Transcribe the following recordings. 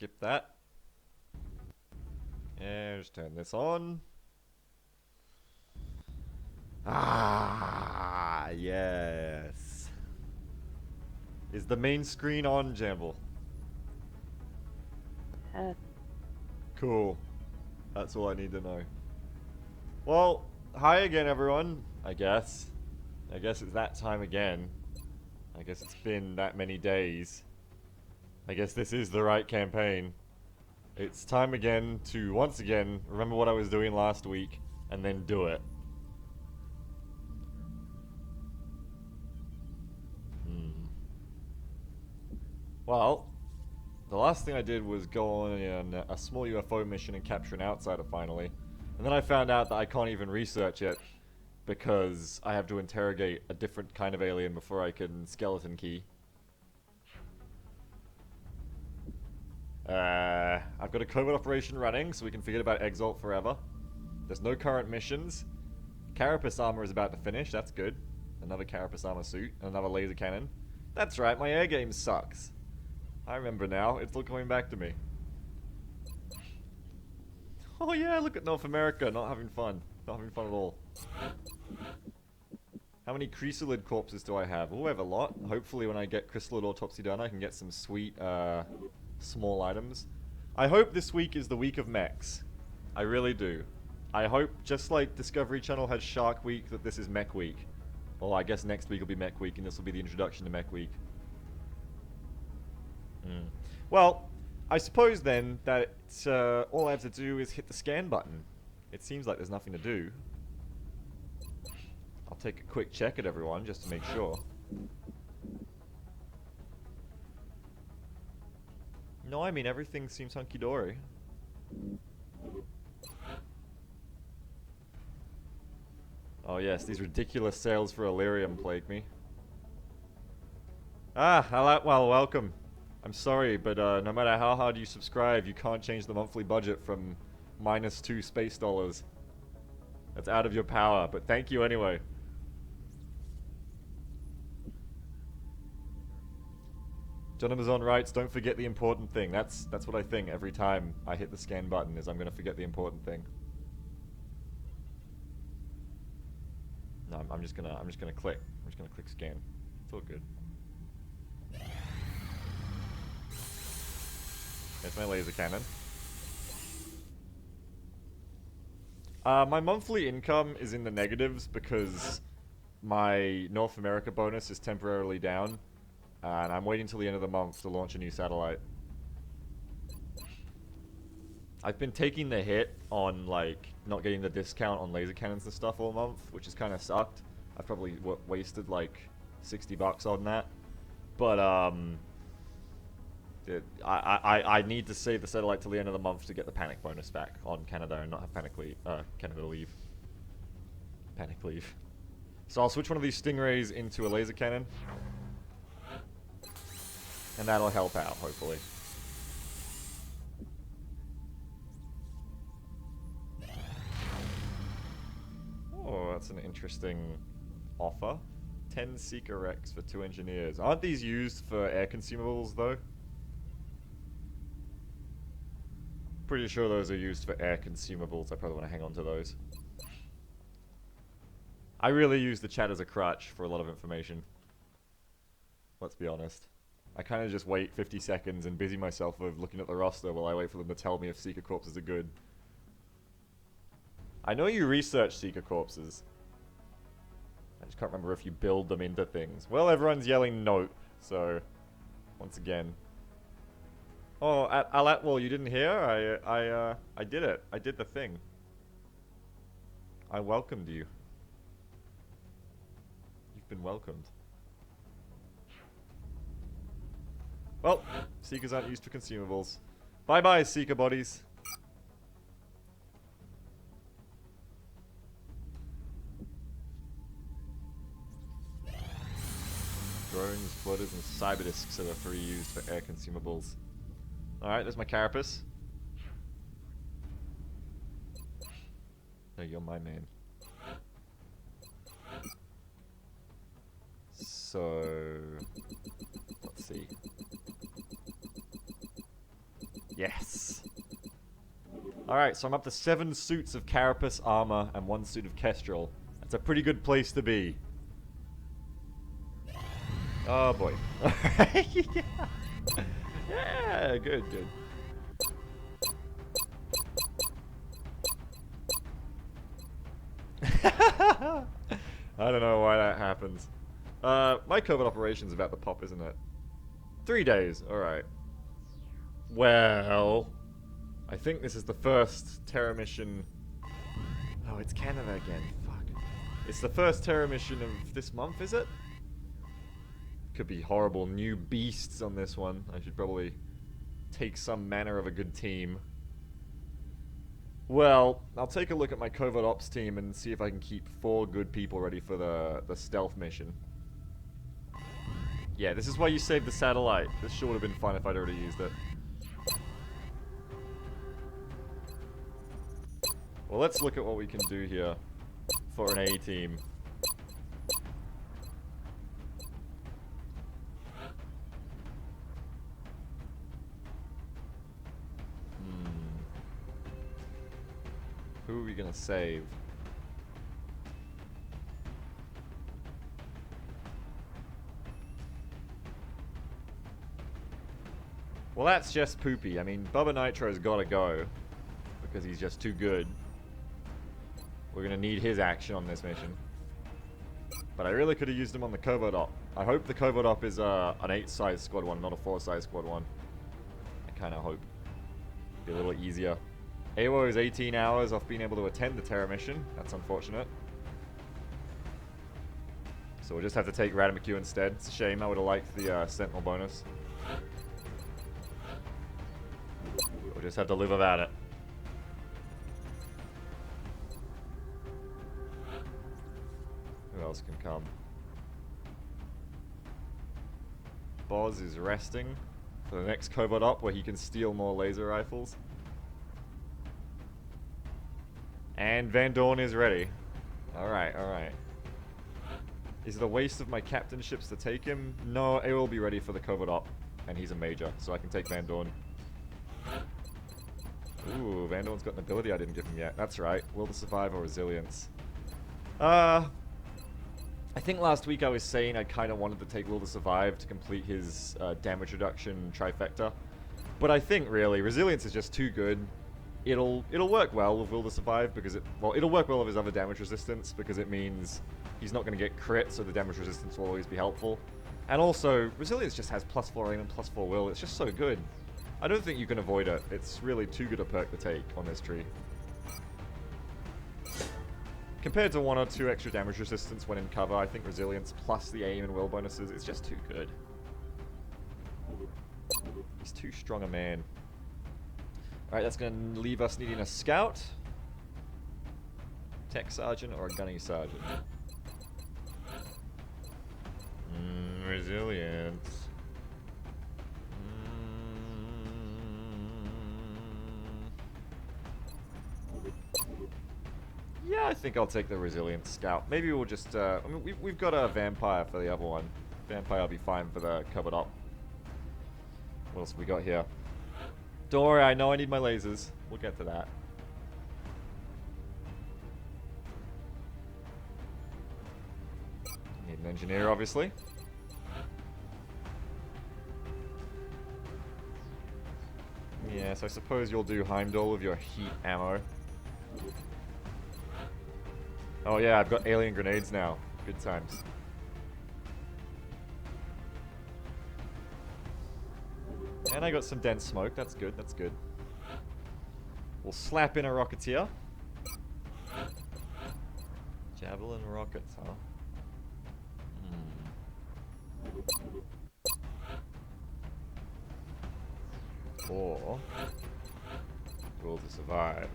skip that. Yeah, just turn this on. Ah, yes. Is the main screen on, Jamble? Cool. That's all I need to know. Well, hi again, everyone. I guess. I guess it's that time again. I guess it's been that many days. I guess this is the right campaign. It's time again to, once again, remember what I was doing last week, and then do it. Well, the last thing I did was go on a small UFO mission and capture an outsider finally. And then I found out that I can't even research it because I have to interrogate a different kind of alien before I can skeleton key. I've got a covert operation running, so we can forget about Exalt forever. There's no current missions. Carapace armor is about to finish, that's good. Another Carapace armor suit, and another laser cannon. That's right, my air game sucks. I remember now, it's all coming back to me. Oh yeah, look at North America, not having fun. Not having fun at all. How many chrysalid corpses do I have? Oh, I have a lot. Hopefully when I get chrysalid autopsy done, I can get some sweet, small items. I hope this week is the week of mechs. I really do. I hope, just like Discovery Channel had Shark Week, that this is Mech Week. Well, I guess next week will be Mech Week, and this will be the introduction to Mech Week. Well, I suppose then that all I have to do is hit the scan button. It seems like there's nothing to do. I'll take a quick check at everyone, just to make sure. No, I mean everything seems hunky-dory. Oh yes, these ridiculous sales for Illyrium plague me. Ah, well, welcome. I'm sorry, but no matter how hard you subscribe, you can't change the monthly budget from -2 space dollars. That's out of your power, but thank you anyway. John Amazon writes, don't forget the important thing. That's what I think every time I hit the scan button, is I'm gonna forget the important thing. No, I'm just gonna click. I'm just gonna click scan. It's all good. There's my laser cannon. My monthly income is in the negatives because my North America bonus is temporarily down, and I'm waiting till the end of the month to launch a new satellite. I've been taking the hit on, like, not getting the discount on laser cannons and stuff all month, which has kind of sucked. I've probably wasted, like, $60 on that. But, I need to save the satellite till the end of the month to get the panic bonus back on Canada and not have Canada leave. Panic leave. So I'll switch one of these Stingrays into a laser cannon. And that'll help out, hopefully. Oh, that's an interesting offer. 10 Seeker Rex for 2 engineers. Aren't these used for air consumables, though? Pretty sure those are used for air consumables. I probably want to hang on to those. I really use the chat as a crutch for a lot of information. Let's be honest. I kind of just wait 50 seconds and busy myself with looking at the roster while I wait for them to tell me if Seeker Corpses are good. I know you research Seeker Corpses. I just can't remember if you build them into things. Well, everyone's yelling note, so once again. Oh, well, you didn't hear? I did it. I did the thing. I welcomed you. You've been welcomed. Well, Seekers aren't used for consumables. Bye-bye, Seeker bodies. Drones, floaters, and cyberdiscs are the 3 used for air consumables. Alright, there's my carapace. No, you're my man. So... let's see. Yes. Alright, so I'm up to 7 suits of Carapace armor and 1 suit of Kestrel. That's a pretty good place to be. Oh boy. Yeah, good, good. I don't know why that happens. My covert operation's about to pop, isn't it? 3 days, alright. Well, I think this is the first Terra mission. Oh, it's Canada again. Fuck. It's the first Terra mission of this month, is it? Could be horrible new beasts on this one. I should probably take some manner of a good team. Well, I'll take a look at my covert ops team and see if I can keep 4 good people ready for the stealth mission. Yeah, this is why you saved the satellite. This sure would have been fun if I'd already used it. Well, let's look at what we can do here for an A team. Who are we gonna save? Well, that's just poopy. I mean, Bubba Nitro's gotta go because he's just too good. We're gonna need his action on this mission. But I really could have used him on the covert op. I hope the covert op is an 8-size squad 1, not a 4-size squad 1. I kinda hope. Be a little easier. AWO is 18 hours off being able to attend the Terra mission. That's unfortunate. So we'll just have to take Radamaku instead. It's a shame, I would have liked the Sentinel bonus. We'll just have to live without it. Who else can come? Boz is resting for the next covert op where he can steal more laser rifles. And Van Dorn is ready. Alright, alright. Is it a waste of my captain ships to take him? No, it will be ready for the covert op. And he's a major, so I can take Van Dorn. Ooh, Van Dorn's got an ability I didn't give him yet. That's right. Will to survive or resilience? I think last week I was saying I kind of wanted to take Will to survive to complete his damage reduction trifecta. But I think really, resilience is just too good. It'll work well with Will to survive because it'll work well with his other damage resistance because it means he's not going to get crit, so the damage resistance will always be helpful. And also, resilience just has +4 aim and +4 will. It's just so good. I don't think you can avoid it. It's really too good a perk to take on this tree. Compared to 1 or 2 extra damage resistance when in cover, I think resilience plus the aim and will bonuses is just too good. He's too strong a man. Alright, that's going to leave us needing a scout, tech sergeant, or a gunny sergeant. Resilience. Yeah, I think I'll take the resilient scout. Maybe we'll just, I mean, we've got a vampire for the other one. Vampire will be fine for the covered up. What else have we got here? Don't worry, I know I need my lasers. We'll get to that. Need an engineer, obviously. Yes, I suppose you'll do Heimdall with your heat ammo. Oh yeah, I've got alien grenades now. Good times. And I got some dense smoke. That's good, that's good. We'll slap in a Rocketeer. Javelin rockets, huh? Or Will to survive.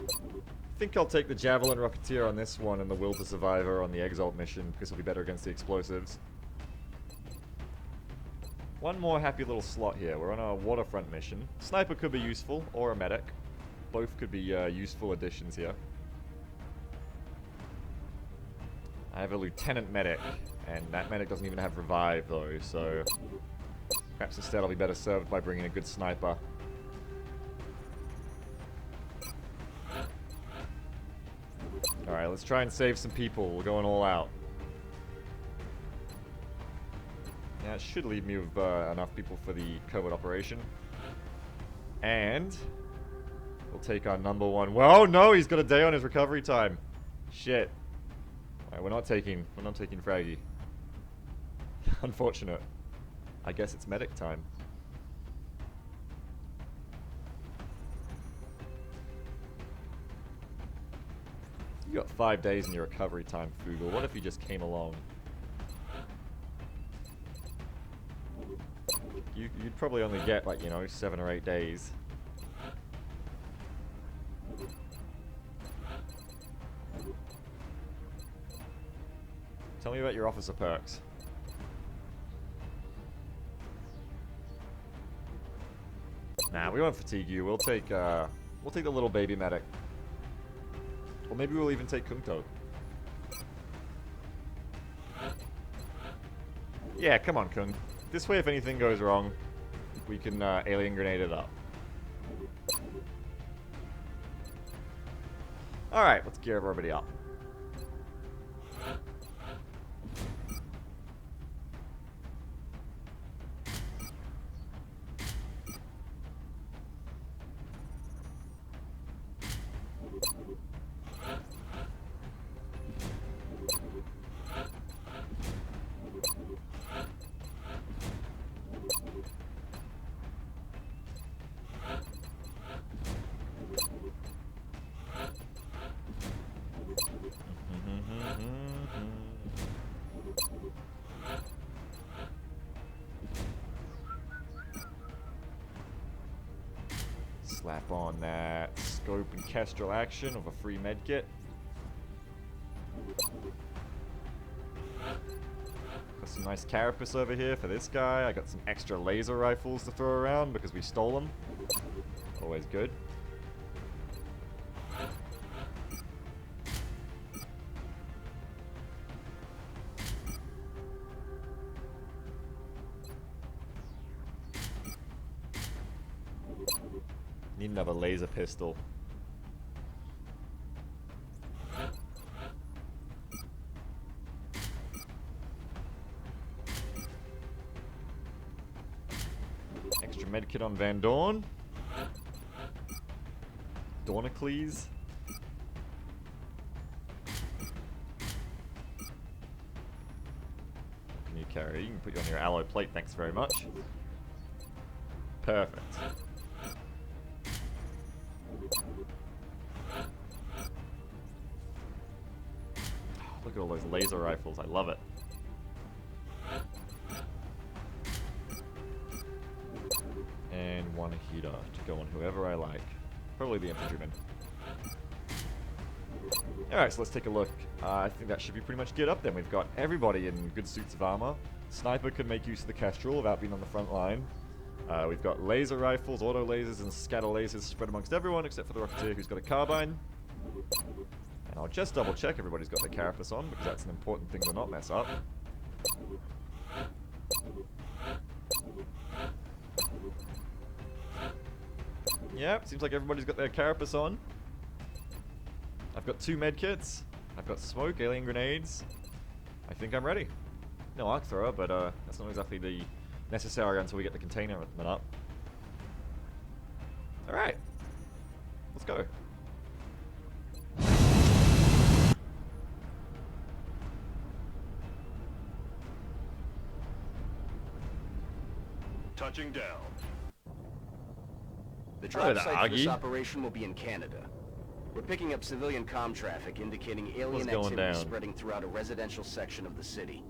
I think I'll take the Javelin Rocketeer on this one and the Will to Survivor on the Exalt mission because it'll be better against the explosives. One more happy little slot here. We're on a waterfront mission. Sniper could be useful, or a medic. Both could be useful additions here. I have a lieutenant medic, and that medic doesn't even have revive though, so Perhaps instead I'll be better served by bringing a good sniper. Alright, let's try and save some people. We're going all out. Yeah, it should leave me with enough people for the covert operation. And we'll take our number one. Well, no, he's got a day on his recovery time. Shit. Alright, we're not taking Fraggy. Unfortunate. I guess it's medic time. You got 5 days in your recovery time, Fugle. What if you just came along? You'd probably only get, like, you know, 7 or 8 days. Tell me about your officer perks. Nah, we won't fatigue you. We'll take the little baby medic. Or maybe we'll even take Kumto. Yeah, come on, Kung. This way, if anything goes wrong, we can alien grenade it up. Alright, let's gear everybody up. Slap on that scope and kestrel action of a free medkit. Got some nice carapace over here for this guy. I got some extra laser rifles to throw around because we stole them. Always good. Need another laser pistol. Extra medkit on Van Dorn. Dornacles. What can you carry? You can put you on your alloy plate, thanks very much. Perfect. Look at all those laser rifles, I love it. And one heater to go on whoever I like. Probably the infantryman. Alright, so let's take a look. I think that should be pretty much geared up then. We've got everybody in good suits of armor. Sniper can make use of the kestrel without being on the front line. We've got laser rifles, auto lasers, and scatter lasers spread amongst everyone except for the Rocketeer who's got a carbine. And I'll just double check everybody's got their carapace on because that's an important thing to not mess up. Yep, seems like everybody's got their carapace on. I've got 2 medkits. I've got smoke, alien grenades. I think I'm ready. No arc thrower, but that's not exactly the necessary until we get the container up. Alright. Let's go. Touching down. The drop site for this operation will be in Canada. We're picking up civilian comm traffic indicating alien activity spreading throughout a residential section of the city.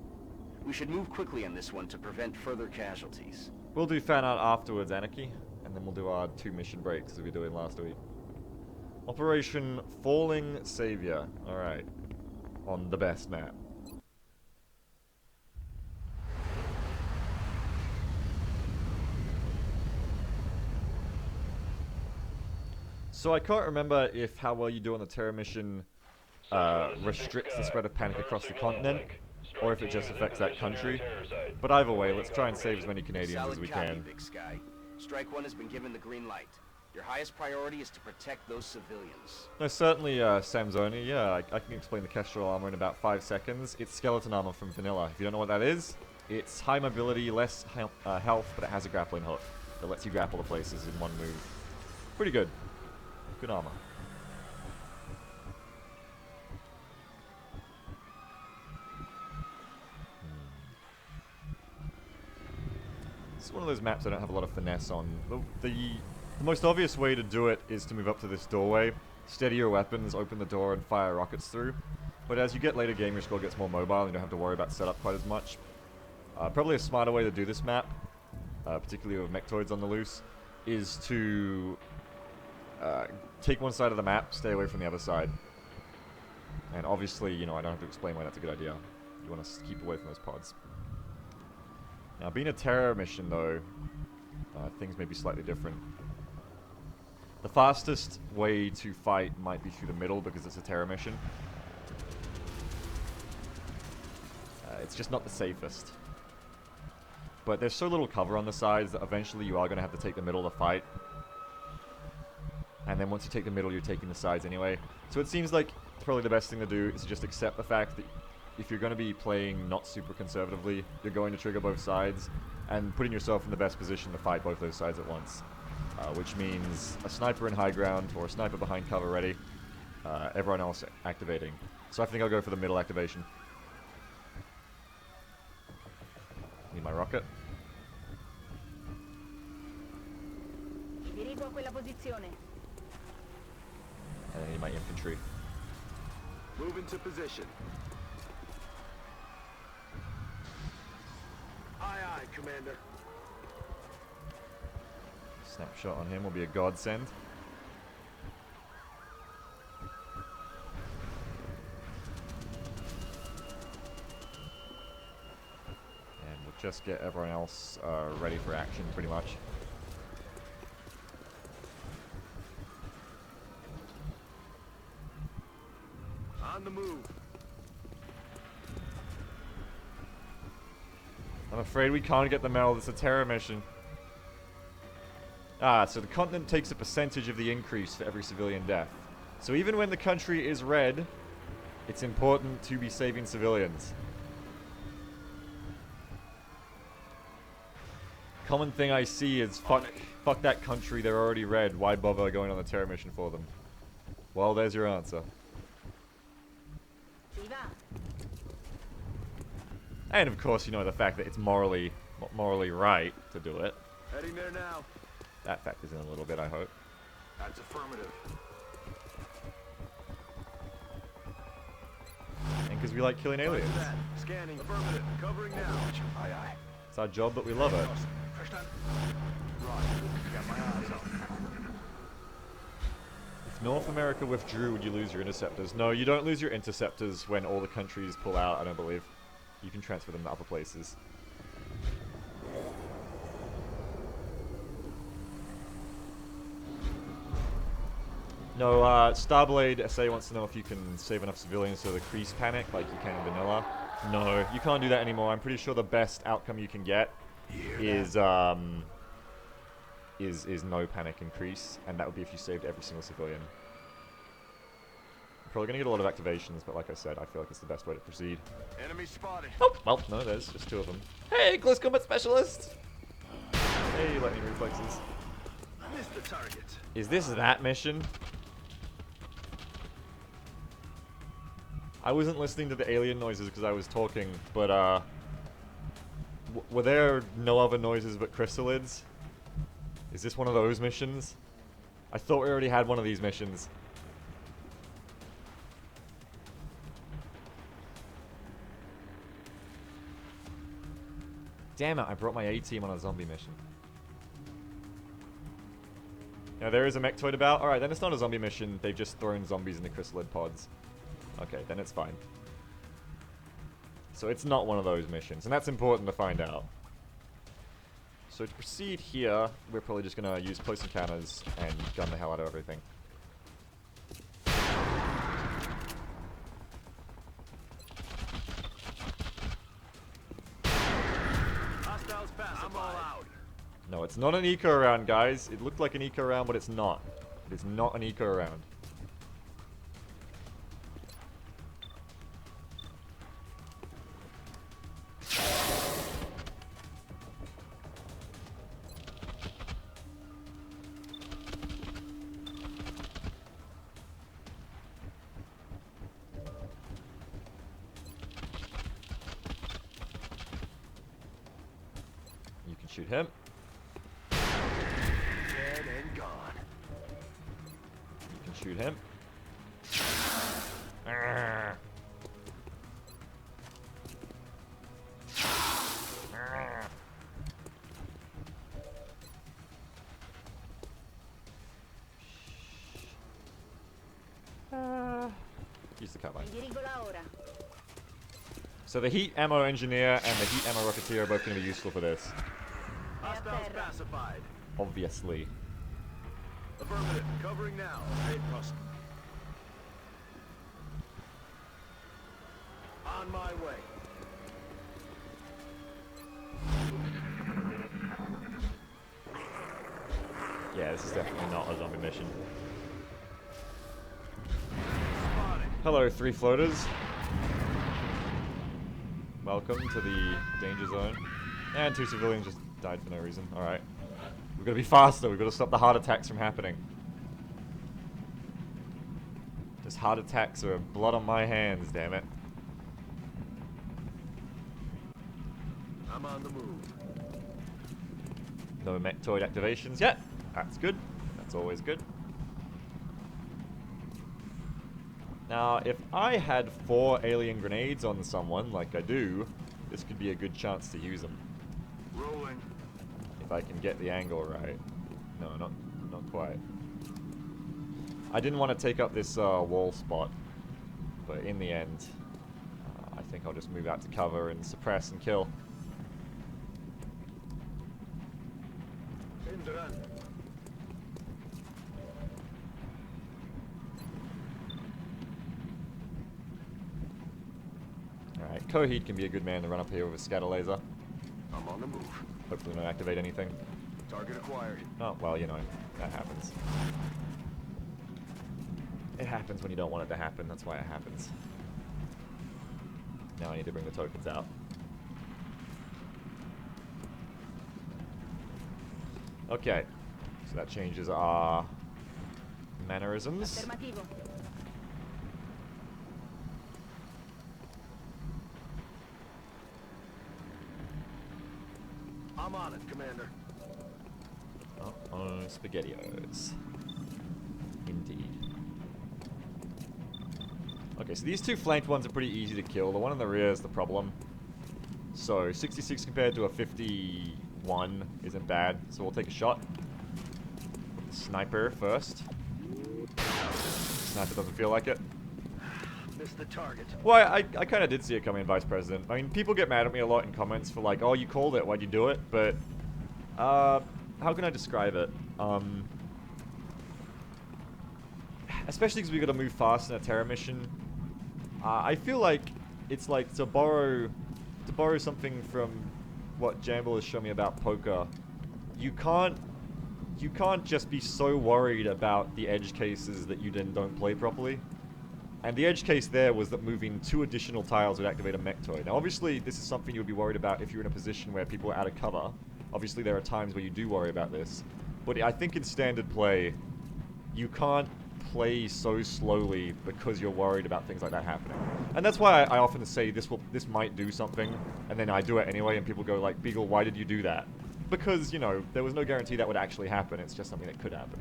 We should move quickly on this one to prevent further casualties. We'll do fan art afterwards, Anarchy, and then we'll do our 2 mission breaks as we were doing last week. Operation Falling Savior. Alright. On the best map. So I can't remember if how well you do on the Terror mission restricts the spread of panic across the continent. or if it just affects that country. But either way, let's try and save as many Canadians as we can. Big Sky. Strike 1 has been given the green light. Your highest priority is to protect those civilians. No, certainly, Samzoni. Yeah, I can explain the Kestrel armor in about 5 seconds. It's skeleton armor from vanilla. If you don't know what that is, it's high mobility, less health, but it has a grappling hook that lets you grapple to places in one move. Pretty good. Good armor. It's one of those maps I don't have a lot of finesse on. The most obvious way to do it is to move up to this doorway, steady your weapons, open the door, and fire rockets through. But as you get later game, your squad gets more mobile, and you don't have to worry about setup quite as much. Probably a smarter way to do this map, particularly with mechtoids on the loose, is to take one side of the map, stay away from the other side. And obviously, you know, I don't have to explain why that's a good idea. You want to keep away from those pods. Now, being a terror mission, though, things may be slightly different. The fastest way to fight might be through the middle because it's a terror mission. It's just not the safest. But there's so little cover on the sides that eventually you are going to have to take the middle to fight. And then once you take the middle, you're taking the sides anyway. So it seems like probably the best thing to do is to just accept the fact that if you're going to be playing not super conservatively, you're going to trigger both sides, and putting yourself in the best position to fight both those sides at once. Which means a sniper in high ground, or a sniper behind cover ready, everyone else activating. So I think I'll go for the middle activation. Need my rocket. Dirigo a quella posizione. And I need my infantry. Move into position. Aye, aye, Commander. Snapshot on him will be a godsend. And we'll just get everyone else ready for action, pretty much. On the move. I'm afraid we can't get the medal. It's a terror mission. Ah, so the continent takes a percentage of the increase for every civilian death. So even when the country is red, it's important to be saving civilians. Common thing I see is, fuck that country, they're already red. Why bother going on the terror mission for them? Well, there's your answer. And of course, you know, the fact that it's morally right to do it. Heading there now. That factors in a little bit, I hope. That's affirmative. And because we like killing aliens. Scanning. Affirmative. Covering now. Aye, aye. It's our job, but we love it. Got my eyes on. If North America withdrew, would you lose your interceptors? No, you don't lose your interceptors when all the countries pull out, I don't believe. You can transfer them to other places. No, Starblade SA wants to know if you can save enough civilians so the crease panic like you can in vanilla. No, you can't do that anymore. I'm pretty sure the best outcome you can get is no panic increase, and that would be if you saved every single civilian. Probably gonna get a lot of activations, but like I said, I feel like it's the best way to proceed. Enemy spotted. Oh, well, no, there's just 2 of them. Hey, close combat specialist! Hey, lightning reflexes. Missed the target. Is this that mission? I wasn't listening to the alien noises because I was talking, but were there no other noises but chrysalids? Is this one of those missions? I thought we already had one of these missions. Damn it, I brought my A-team on a zombie mission. Now there is a mechtoid about. Alright, then it's not a zombie mission. They've just thrown zombies in the chrysalid pods. Okay, then it's fine. So it's not one of those missions, and that's important to find out. So to proceed here, we're probably just going to use close encounters and gun the hell out of everything. it's not an eco round, guys. It looked like an eco round, but it's not. It is not an eco round. You can shoot him. Dead and gone. You can shoot him. Arrgh. Arrgh. Use the carbine. So the heat ammo engineer and the heat ammo rocketeer are both going to be useful for this. Hostiles pacified. Obviously. Affirmative. Covering now. Hey, custom. On my way. Yeah, this is definitely not a zombie mission. Spotted. Hello, 3 floaters. Welcome to the danger zone. And 2 civilians just died for no reason. Alright. We've got to be faster. We've got to stop the heart attacks from happening. Those heart attacks are blood on my hands, damn it. I'm on the move. No mechtoid activations yet. That's good. That's always good. Now, if I had 4 alien grenades on someone, like I do, this could be a good chance to use them. Rolling. If I can get the angle right. No, not quite. I didn't want to take up this wall spot, but in the end, I think I'll just move out to cover and suppress and kill. In the run. Alright, Coheed can be a good man to run up here with a scatter laser. I'm on the move. Hopefully not activate anything. Target acquired. Oh, well, you know, that happens. It happens when you don't want it to happen, that's why it happens. Now I need to bring the tokens out. Okay, so that changes our mannerisms. I'm on it, Commander. Oh, SpaghettiOs. Indeed. Okay, so these 2 flanked ones are pretty easy to kill. The one in the rear is the problem. So, 66 compared to a 51 isn't bad. So we'll take a shot. Sniper first. Sniper doesn't feel like it. Missed the target. Well, I kind of did see it coming, Vice President. I mean, people get mad at me a lot in comments for like, oh, you called it, why'd you do it? But, how can I describe it? Especially because we got to move fast in a Terra mission. I feel like it's like to borrow something from what Jamble has shown me about poker. You can't just be so worried about the edge cases that you then don't play properly. And the edge case there was that moving 2 additional tiles would activate a mechtoid. Now obviously this is something you would be worried about if you're in a position where people are out of cover. Obviously there are times where you do worry about this. But I think in standard play, you can't play so slowly because you're worried about things like that happening. And that's why I often say this might do something, and then I do it anyway, and people go like, Beagle, why did you do that? Because, you know, there was no guarantee that would actually happen, it's just something that could happen.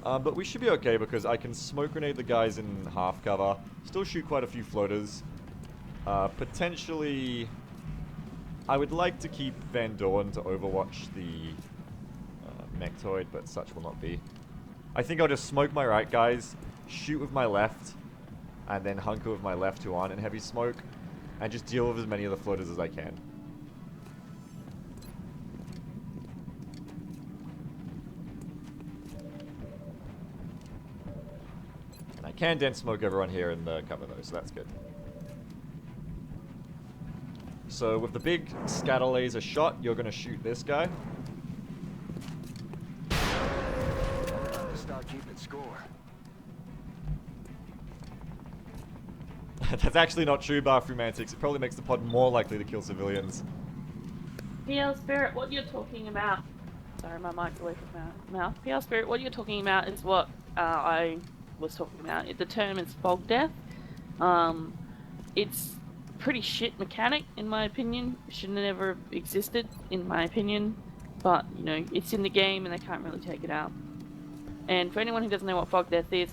But we should be okay because I can smoke grenade the guys in half cover, still shoot quite a few floaters. Potentially, I would like to keep Van Dorn to overwatch the mechtoid, but such will not be. I think I'll just smoke my right guys, shoot with my left, and then hunker with my left who aren't in heavy smoke, and just deal with as many of the floaters as I can. And I can dense smoke everyone here in the cover though, so that's good. So with the big scatter laser shot, you're going to shoot this guy. To start keeping score. That's actually not true, Bathroomantix. It probably makes the pod more likely to kill civilians. PL Spirit, what you're talking about... Sorry, my mic's away from my mouth. PL Spirit, what you're talking about is what I was talking about. The term is fog death. It's pretty shit mechanic, in my opinion. Shouldn't have ever existed, in my opinion. But, you know, it's in the game and they can't really take it out. And for anyone who doesn't know what fog death is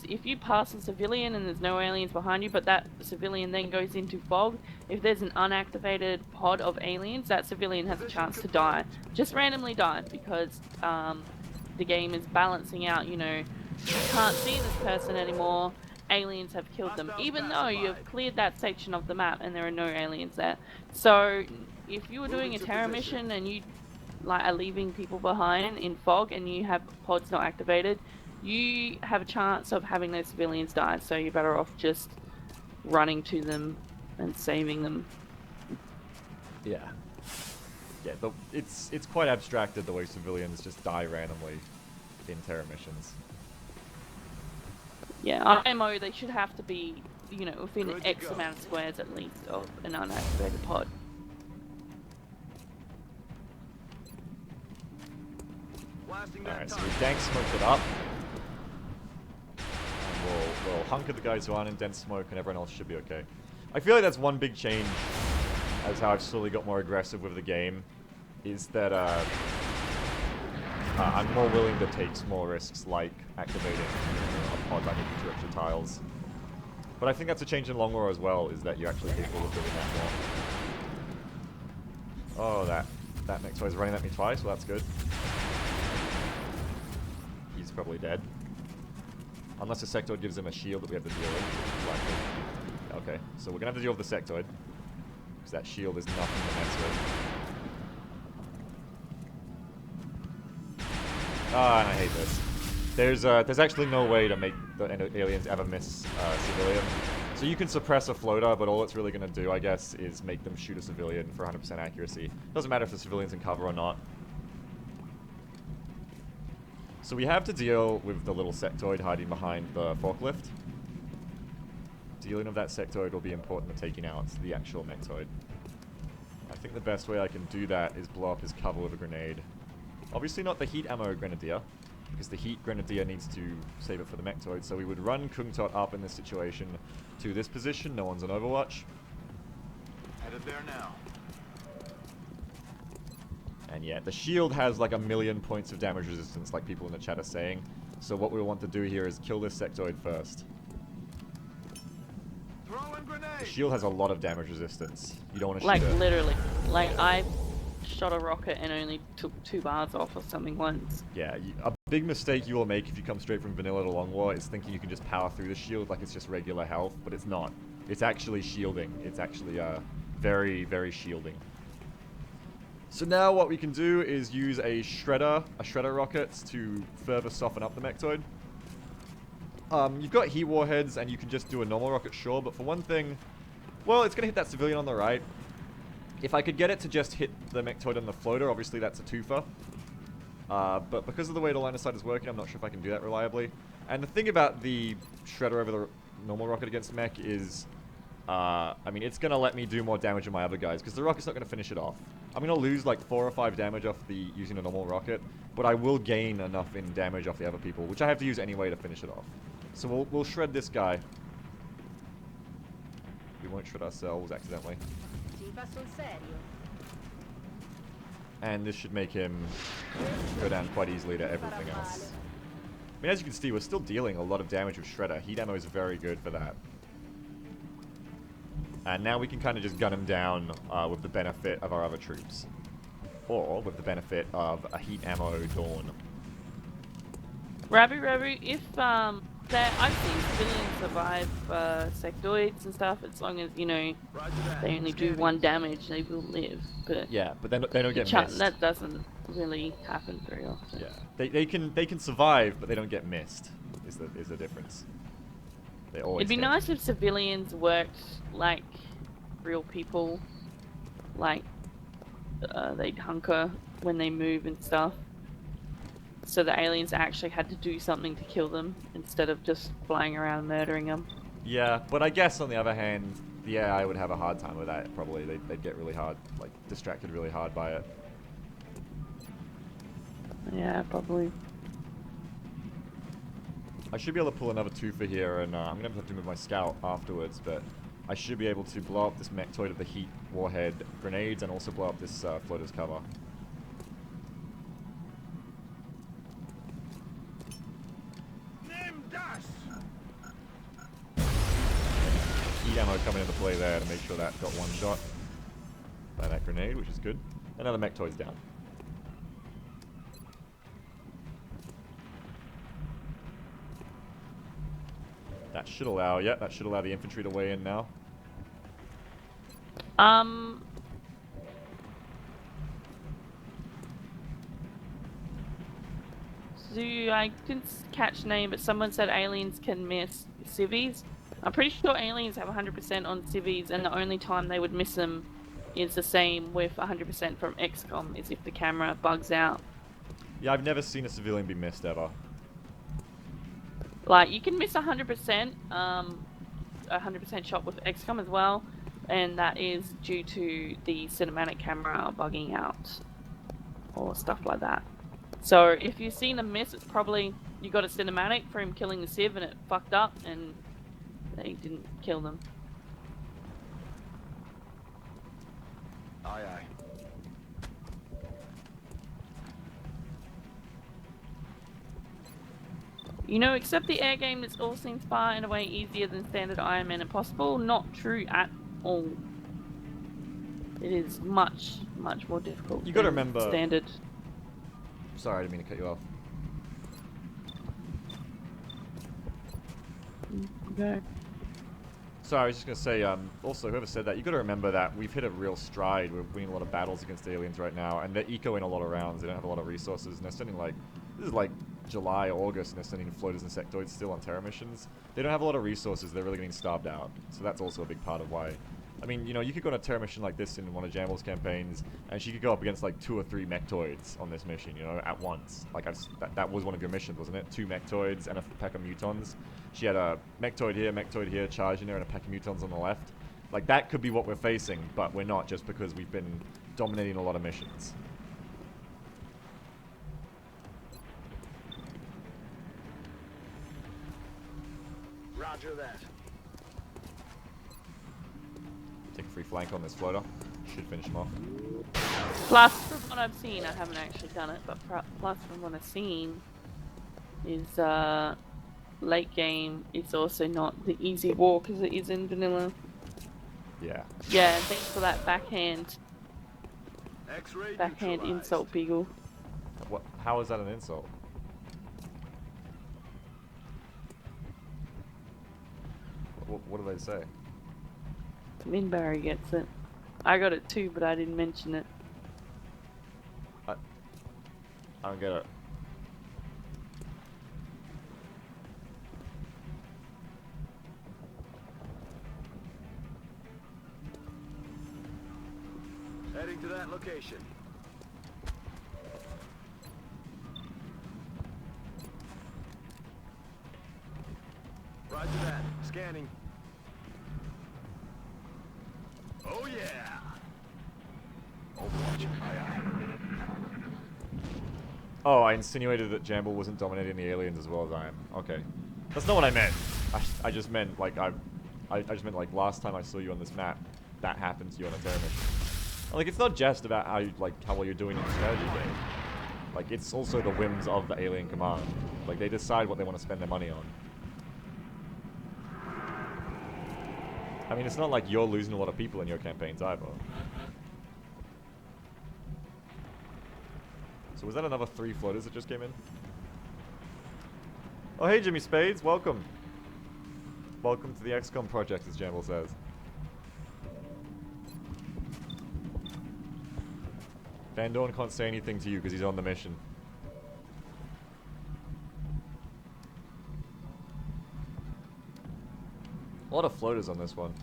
if you pass a civilian and there's no aliens behind you, but that civilian then goes into fog, if there's an unactivated pod of aliens, that civilian has a chance to die. Just randomly die, because the game is balancing out, you know, you can't see this person anymore, aliens have killed them, even though you've cleared that section of the map and there are no aliens there. So, if you were doing a terror mission and you are leaving people behind in fog and you have pods not activated, you have a chance of having those civilians die, so you're better off just running to them and saving them. Yeah. Yeah, it's quite abstracted the way civilians just die randomly in terror missions. Yeah, IMO, they should have to be, you know, within X amount of squares at least of an unactivated pod. Alright, so we dank smoked it up. And we'll hunker the guys who aren't in dense smoke and everyone else should be okay. I feel like that's one big change as how I've slowly got more aggressive with the game, is that I'm more willing to take small risks like activating a pod by making 2 extra tiles. But I think that's a change in long war as well, is that you're actually capable of doing that more. Oh, that mech toy is running at me twice, well that's good. He's probably dead. Unless the sectoid gives him a shield that we have to deal with. Likely. Okay, so we're gonna have to deal with the sectoid, because that shield is nothing to mess with. Ah, and I hate this. There's actually no way to make the aliens ever miss a civilian. So you can suppress a floater, but all it's really gonna do, I guess, is make them shoot a civilian for 100% accuracy. Doesn't matter if the civilian's in cover or not. So we have to deal with the little sectoid hiding behind the forklift. Dealing with that sectoid will be important to taking out the actual mechtoid. I think the best way I can do that is blow up his cover with a grenade. Obviously not the heat ammo grenadier, because the heat grenadier needs to save it for the mechtoid, so we would run Kungtot up in this situation to this position. No one's on Overwatch. Headed there now. And yeah, the shield has like 1,000,000 points of damage resistance, like people in the chat are saying. So what we want to do here is kill this sectoid first. The shield has a lot of damage resistance. You don't want to shoot it. Like, literally. Like, I shot a rocket and only took 2 bars off or something once. Yeah, a big mistake you will make if you come straight from vanilla to long war is thinking you can just power through the shield like it's just regular health, but it's not. It's actually shielding. It's actually very, very shielding. So now what we can do is use a shredder rocket to further soften up the mechtoid. You've got heat warheads and you can just do a normal rocket, sure, but for one thing, well, it's going to hit that civilian on the right. If I could get it to just hit the mechtoid on the floater, obviously that's a twofer. But because of the way the line of sight is working, I'm not sure if I can do that reliably. And the thing about the shredder over the normal rocket against mech is, I mean, it's going to let me do more damage on my other guys, because the rocket's not going to finish it off. I'm going to lose like 4 or 5 damage off using a normal rocket, but I will gain enough in damage off the other people, which I have to use anyway to finish it off. So we'll shred this guy. We won't shred ourselves accidentally. And this should make him go down quite easily to everything else. I mean, as you can see, we're still dealing a lot of damage with Shredder. Heat ammo is very good for that. And now we can kind of just gun him down with the benefit of our other troops. Or with the benefit of a heat ammo Dawn. Rabu, if I've seen civilians survive sectoids and stuff, as long as, you know, they only do 1 damage, they will live. But yeah, but they don't get missed. That doesn't really happen very often. Yeah, they can survive, but they don't get missed. Is the difference? They always. It'd be nice if civilians worked like real people, like they'd hunker when they move and stuff. So the aliens actually had to do something to kill them instead of just flying around murdering them. Yeah, but I guess on the other hand, the AI would have a hard time with that. Probably they'd get really hard, like distracted really hard by it. Yeah, probably. I should be able to pull another twofer here, and I'm gonna have to move my scout afterwards, but I should be able to blow up this mechtoid of the heat warhead grenades and also blow up this floater's cover. Heat ammo coming into play there to make sure that got one shot by that grenade, which is good. Another mechtoid's down. That should allow, yeah, that should allow the infantry to weigh in now. So I didn't catch name, but someone said aliens can miss civvies. I'm pretty sure aliens have 100% on civvies, and the only time they would miss them is the same with 100% from XCOM, is if the camera bugs out. Yeah, I've never seen a civilian be missed ever. Like, you can miss 100%, 100% shot with XCOM as well, and that is due to the cinematic camera bugging out, or stuff like that. So if you've seen a miss, it's probably you got a cinematic for him killing the civ and it fucked up, and they didn't kill them. Aye, aye. You know, except the air game, this all seems far and away easier than standard Iron Man Impossible. Not true at all. It is much, much more difficult. You gotta remember standard. Sorry, I didn't mean to cut you off. Okay. Sorry, I was just gonna say, also, whoever said that, you gotta remember that we've hit a real stride. We're winning a lot of battles against aliens right now, and they're ecoing a lot of rounds. They don't have a lot of resources, and they're sending, like, this is like July, August, and they're sending floaters and sectoids still on Terra missions. They don't have a lot of resources. They're really getting starved out. So that's also a big part of why. I mean, you know, you could go on a Terra mission like this in one of Jamble's campaigns, and she could go up against like 2 or 3 mechtoids on this mission, you know, at once. Like, that was one of your missions, wasn't it? 2 mechtoids and a pack of mutons. She had a mechtoid here, charging her, and a pack of mutons on the left. Like, that could be what we're facing, but we're not, just because we've been dominating a lot of missions. Roger that. Take a free flank on this floater. Should finish him off. Plus, from what I've seen, I haven't actually done it, but plus from what I've seen is late game, it's also not the easy walk as it is in vanilla. Yeah. Yeah, thanks for that backhand X-ray insult, Beagle. What? How is that an insult? What do they say? Minbarry gets it. I got it too, but I didn't mention it. I don't get it. Heading to that location. Roger that. Scanning. Oh yeah. Overwatch. Aye, aye. Oh, I insinuated that Jamble wasn't dominating the aliens as well as I am. Okay. That's not what I meant. I just meant, like, I just meant, like, last time I saw you on this map, that happened to you on a Terra mission. Like, it's not just about how you, like, how well you're doing in the strategy game. Like, it's also the whims of the alien command. Like, they decide what they want to spend their money on. I mean, it's not like you're losing a lot of people in your campaigns either. So was that another 3 floaters that just came in? Oh, hey, Jimmy Spades, welcome. Welcome to the XCOM project, as Jamble says. Van Dorn can't say anything to you because he's on the mission. A lot of floaters on this one.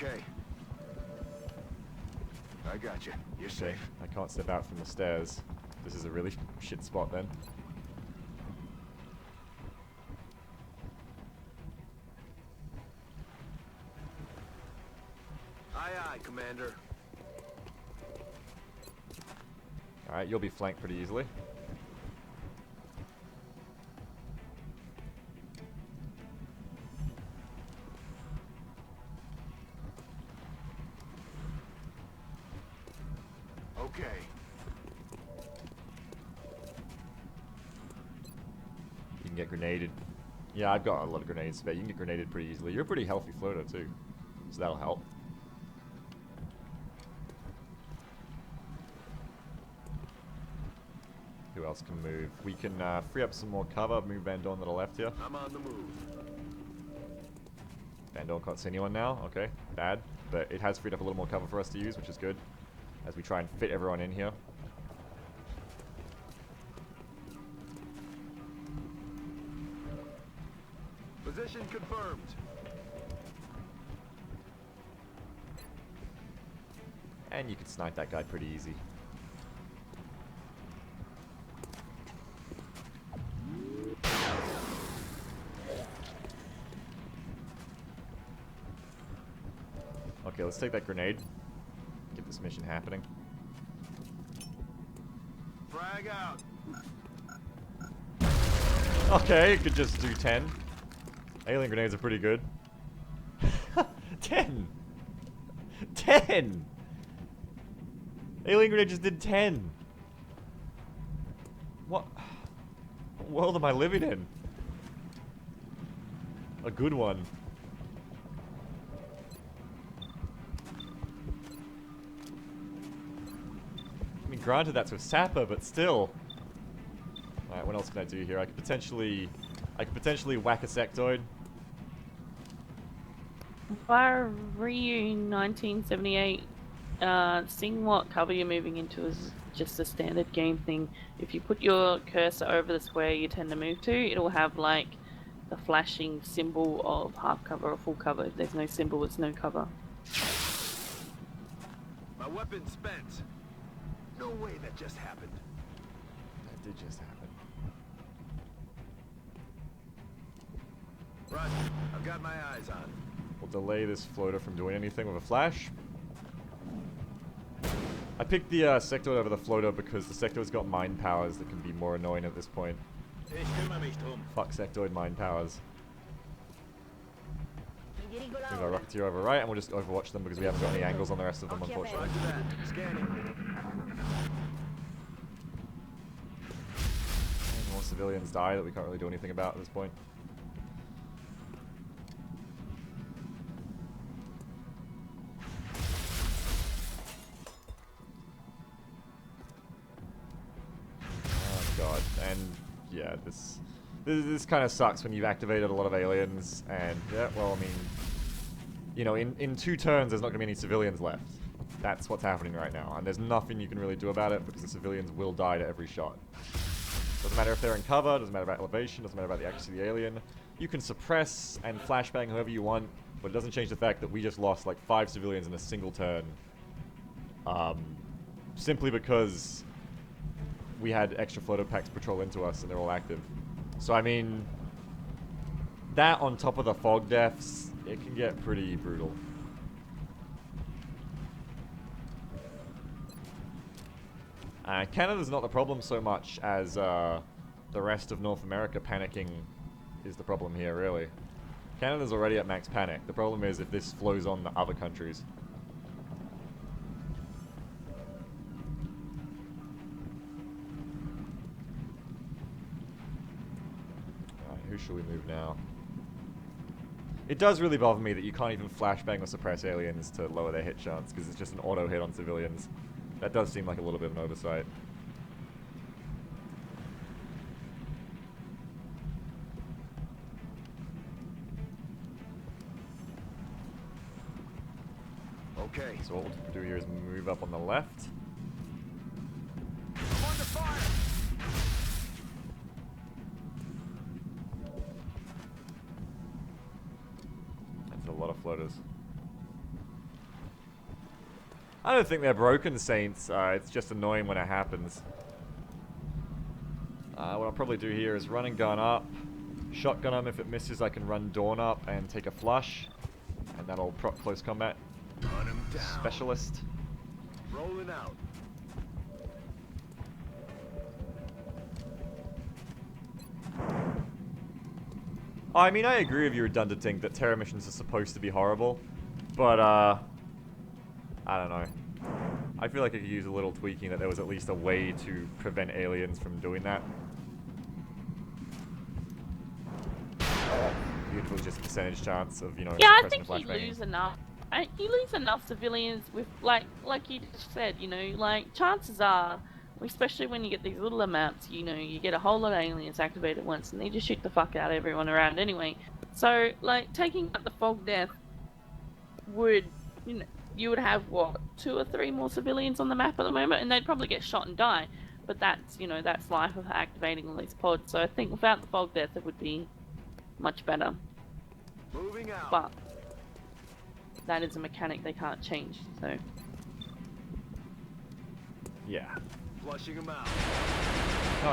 Okay. I got you. You're Okay, safe. I can't step out from the stairs. This is a really shit spot then. Aye, aye, Commander. Alright, you'll be flanked pretty easily. Okay. You can get grenaded. Yeah, I've got a lot of grenades, but you can get grenaded pretty easily. You're a pretty healthy floater too, so that'll help. Who else can move? We can free up some more cover, move Van Dorn to the left here. I'm on the move. Van Dorn can't see anyone now, okay, bad. But it has freed up a little more cover for us to use, which is good, as we try and fit everyone in here. Position confirmed. And you can snipe that guy pretty easy. Okay, let's take that grenade. Get this mission happening. Frag out. Okay, you could just do 10. Alien grenades are pretty good. 10! 10! Alien grenade just did 10! What world am I living in? A good one. I mean, granted that's with Sapper, but still. Alright, what else can I do here? I could potentially whack a sectoid. Via Ryu 1978, seeing what cover you're moving into is just a standard game thing. If you put your cursor over the square you tend to move to, it'll have like the flashing symbol of half cover or full cover. If there's no symbol, it's no cover. My weapon's spent. No way that just happened. That did just happen. Roger. I've got my eyes on. We'll delay this floater from doing anything with a flash. I picked the sectoid over the floater because the sectoid's got mind powers that can be more annoying at this point. Fuck sectoid mind powers. Move our Rocketeer over right, and we'll just overwatch them because we haven't got any angles on the rest of them, unfortunately. Roger that. Scanning. And more civilians die that we can't really do anything about at this point. God, and yeah, this kind of sucks when you've activated a lot of aliens, and yeah, well, I mean, you know, in 2 turns there's not going to be any civilians left. That's what's happening right now, and there's nothing you can really do about it because the civilians will die to every shot. Doesn't matter if they're in cover, doesn't matter about elevation, doesn't matter about the accuracy of the alien. You can suppress and flashbang whoever you want, but it doesn't change the fact that we just lost like 5 civilians in a single turn. Simply because we had extra floater packs patrol into us and they're all active. So I mean, that on top of the fog deaths, it can get pretty brutal. Canada's not the problem so much as the rest of North America panicking is the problem here, really. Canada's already at max panic. The problem is if this flows on to other countries. Who should we move now? It does really bother me that you can't even flashbang or suppress aliens to lower their hit chance, because it's just an auto hit on civilians. That does seem like a little bit of an oversight. Okay. So what we'll do here is move up on the left. I'm under fire. That's a lot of floaters. I don't think they're broken, Saints. It's just annoying when it happens. What I'll probably do here is run and gun up. Shotgun them. If it misses, I can run Dawn up and take a flush. And that'll proc close combat. Run him down. Specialist. Rolling out. I mean, I agree with you, Redundanting, that terror missions are supposed to be horrible. But, I don't know. I feel like I could use a little tweaking, that there was at least a way to prevent aliens from doing that. Beautiful, just percentage chance of, you know, Yeah, I pressing think the flashbang. you lose enough. You lose enough civilians with, like you just said, you know, like, chances are, especially when you get these littler maps, you know, you get a whole lot of aliens activated once, and they just shoot the fuck out of everyone around anyway. So, like, taking out the fog death would, you know, you would have, what, 2 or 3 more civilians on the map at the moment, and they'd probably get shot and die. But that's, you know, that's life of activating all these pods. So I think without the fog death, it would be much better. Moving out. But that is a mechanic they can't change, so. Yeah. Flushing him out.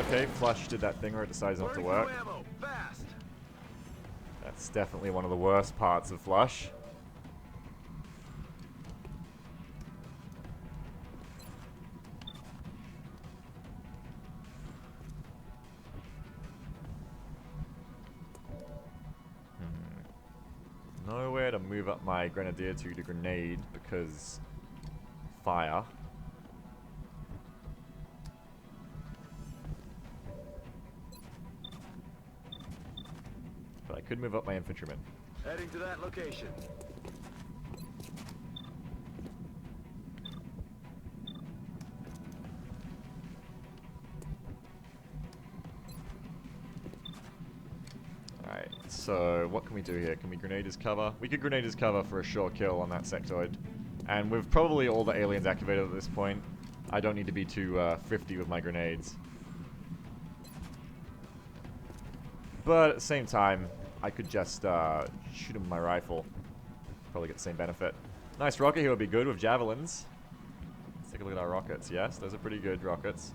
Okay, flush did that thing where it decides not to Burning work. through ammo. Fast. That's definitely one of the worst parts of flush. Nowhere to move up my grenadier to grenade because fire. But I could move up my infantryman. Heading to that location. Alright, so what can we do here? Can we grenade his cover? We could grenade his cover for a sure kill on that sectoid. And with probably all the aliens activated at this point, I don't need to be too thrifty with my grenades. But at the same time, I could just shoot him with my rifle. Probably get the same benefit. Nice rocket here would be good with javelins. Let's take a look at our rockets. Yes, those are pretty good rockets.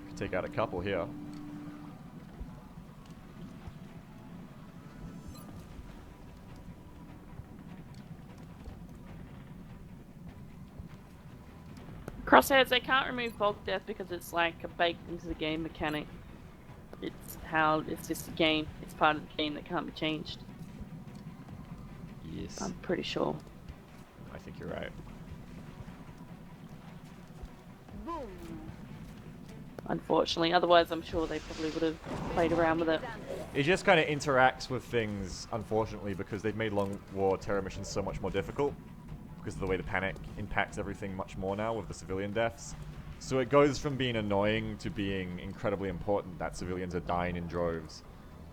Could take out a couple here. Crosshairs, they can't remove fog death because it's like a baked into the game mechanic. It's just a game. It's part of the game that can't be changed. Yes. I'm pretty sure. I think you're right. Unfortunately, otherwise I'm sure they probably would have played around with it. It just kind of interacts with things, unfortunately, because they've made long war terror missions so much more difficult. Because of the way the panic impacts everything much more now with the civilian deaths. So it goes from being annoying to being incredibly important that civilians are dying in droves.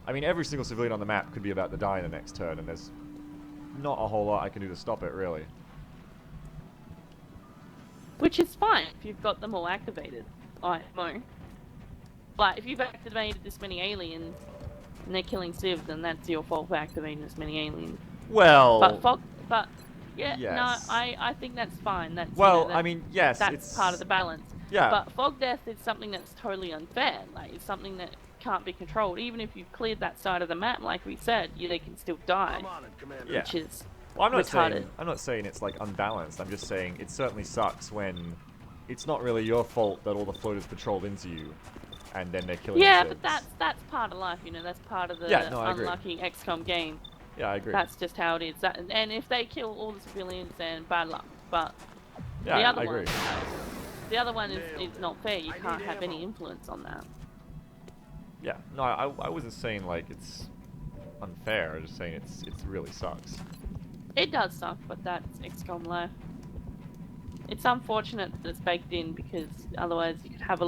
I mean, every single civilian on the map could be about to die in the next turn, and there's not a whole lot I can do to stop it, really. Which is fine if you've got them all activated. I know. But if you've activated this many aliens and they're killing civs, then that's your fault for activating this many aliens. Well... Yeah, yes. No, I think that's fine. That's, well, you know, I mean, yes, that's it's... part of the balance. Yeah. But fog death is something that's totally unfair. Like, it's something that can't be controlled. Even if you've cleared that side of the map, like we said, they can still die. I'm on it, Commander. Yeah. Which is Well, retarded. I'm not saying it's, like, unbalanced. I'm just saying it certainly sucks when it's not really your fault that all the floaters patrolled into you, and then they're killing Yeah, civs. but that's part of life, you know. That's part of the Yeah, no, I agree. unlucky XCOM game. Yeah, I agree. That's just how it is. And if they kill all the civilians, then bad luck. But yeah, the other I agree. the other one is not fair. You can't have any influence on that. Yeah, no, I wasn't saying, like, it's unfair. I was just saying it really sucks. It does suck, but that's XCOM life. It's unfortunate that it's baked in because otherwise you could have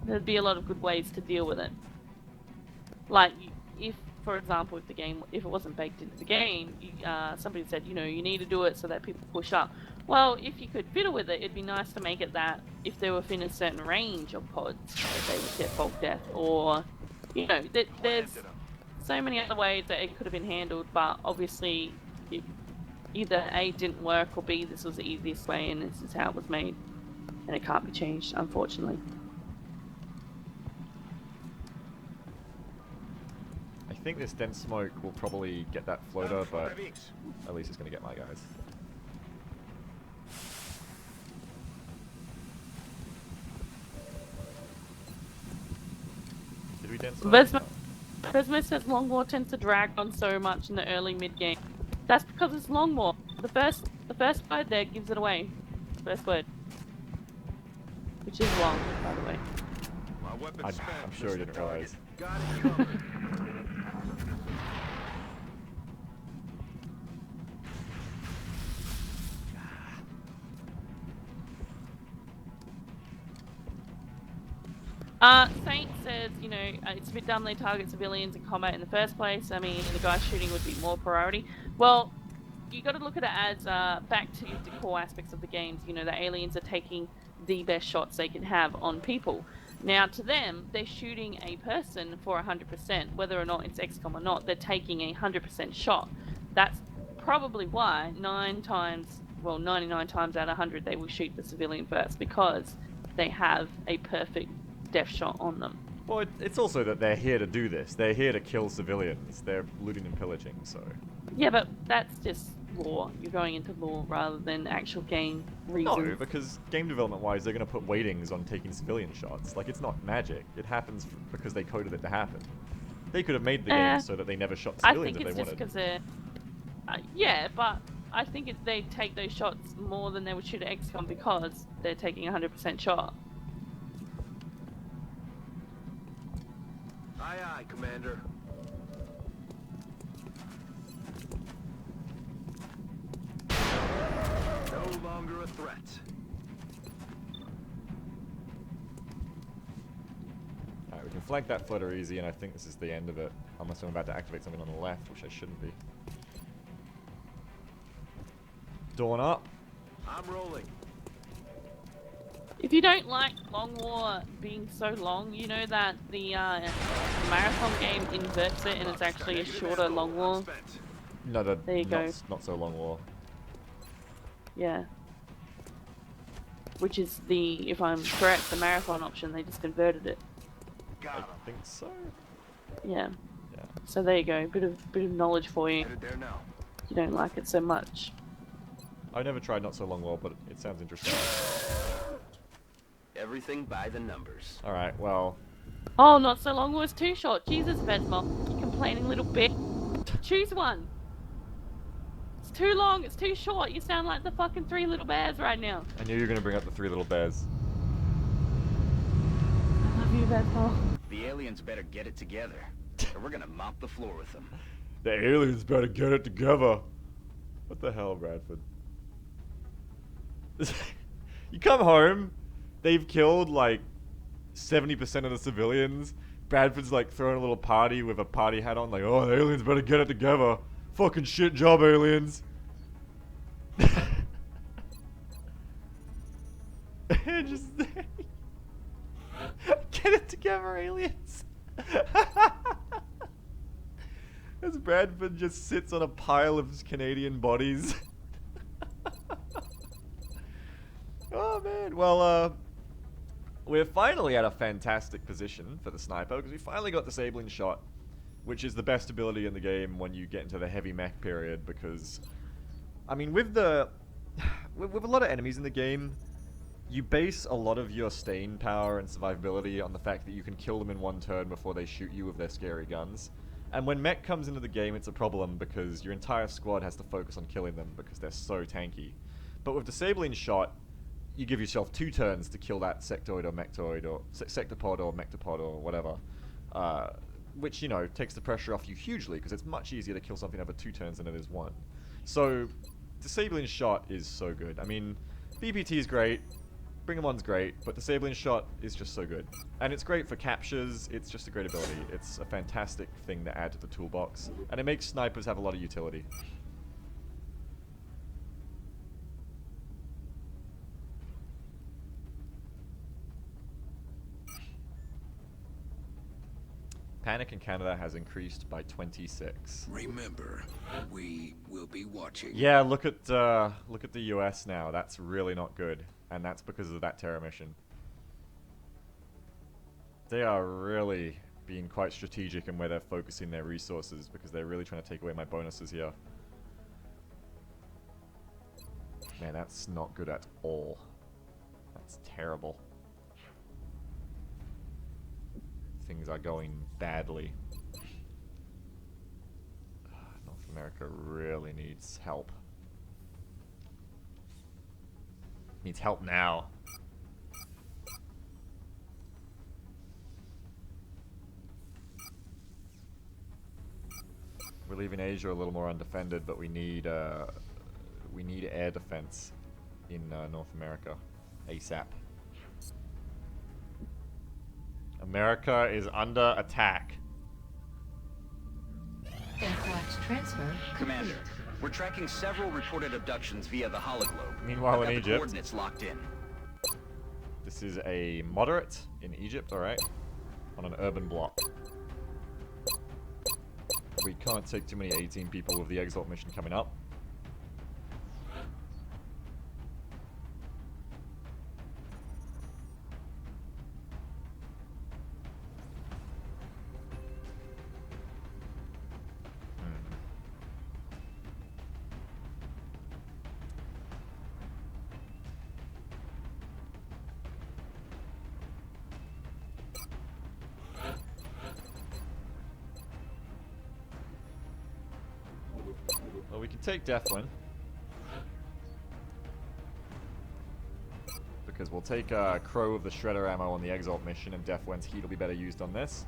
there'd be a lot of good ways to deal with it. Like, if, for example, if it wasn't baked into the game, somebody said, you know, you need to do it so that people push up. Well, if you could fiddle with it, it'd be nice to make it that if they were within a certain range of pods, that they would get fog death, or, you know, there's so many other ways that it could have been handled, but obviously either A, didn't work, or B, this was the easiest way and this is how it was made. And it can't be changed, unfortunately. I think this dense smoke will probably get that floater, but at least it's going to get my guys. Did we dense smoke? Vesmo says Long War tends to drag on so much in the early mid-game. That's because it's Long War. The first word there gives it away. First word. Which is long, by the way. I'm sure he didn't realize. Got it covered. Saint says, you know, it's a bit dumb they target civilians in combat in the first place. I mean, the guy shooting would be more priority. Well, you got to look at it as back to the core aspects of the games. You know, the aliens are taking the best shots they can have on people. Now, to them, they're shooting a person for 100%, whether or not it's XCOM or not. They're taking a 100% shot. That's probably why 99 times out of 100 they will shoot the civilian first, because they have a perfect death shot on them. Well, it's also that they're here to do this. They're here to kill civilians. They're looting and pillaging, so... Yeah, but that's just lore. You're going into lore rather than actual game reasons. No, because game development-wise, they're going to put weightings on taking civilian shots. Like, it's not magic. It happens because they coded it to happen. They could have made the game so that they never shot civilians if they wanted. I think it's just because they're... yeah, but I think they take those shots more than they would shoot at XCOM because they're taking a 100% shot. Aye, aye, Commander. No longer a threat. Alright, we can flank that flutter easy, and I think this is the end of it. Unless I'm about to activate something on the left, which I shouldn't be. Dawn up. I'm rolling. If you don't like Long War being so long, you know that the marathon game inverts it and it's actually a shorter Long War. No, there you go. Not so long war. Yeah. Which is the, if I'm correct, the marathon option. They just converted it. I think so. Yeah. Yeah. So there you go. Bit of knowledge for you. Headed there now. You don't like it so much. I never tried not so long war, but it sounds interesting. Everything by the numbers. Alright, well... Oh, not so long was too short. Jesus, Vesmo, you complaining little bit. Choose one. It's too long, it's too short. You sound like the fucking Three Little Bears right now. I knew you were going to bring up the Three Little Bears. I love you, Vesmo. The aliens better get it together, or we're gonna mop the floor with them. The aliens better get it together. What the hell, Bradford? You come home, they've killed like 70% of the civilians. Bradford's like throwing a little party with a party hat on, like, oh, the aliens better get it together. Fucking shit job, aliens. Just get it together, aliens. As Bradford just sits on a pile of Canadian bodies. Oh man, well we're finally at a fantastic position for the sniper, because we finally got disabling shot, which is the best ability in the game when you get into the heavy mech period, because, I mean, with a lot of enemies in the game, you base a lot of your staying power and survivability on the fact that you can kill them in one turn before they shoot you with their scary guns. And when mech comes into the game, it's a problem because your entire squad has to focus on killing them because they're so tanky. But with disabling shot, you give yourself 2 turns to kill that sectoid or mechtoid or sectopod or mectopod or whatever, which, you know, takes the pressure off you hugely because it's much easier to kill something over 2 turns than it is 1. So disabling shot is so good. I mean, BPT is great, Bring 'em On's great, but disabling shot is just so good. And it's great for captures, it's just a great ability. It's a fantastic thing to add to the toolbox, and it makes snipers have a lot of utility. Panic in Canada has increased by 26. Remember, we will be watching. Yeah, look at the US now. That's really not good, and that's because of that terror mission. They are really being quite strategic in where they're focusing their resources because they're really trying to take away my bonuses here. Man, that's not good at all. That's terrible. Things are going badly. North America really needs help. Needs help now. We're leaving Asia a little more undefended, but we need air defense in North America ASAP. America is under attack. Aircraft transfer. Commander, we're tracking several reported abductions via the hologlobe. Meanwhile, I've in got the Egypt, coordinates locked in. this is a moderate in Egypt, alright? On an urban block. We can't take too many 18 people with the Exalt mission coming up. Well, we can take Deathwin. Because we'll take Crow of the Shredder ammo on the Exalt mission, and Deathwin's heat will be better used on this.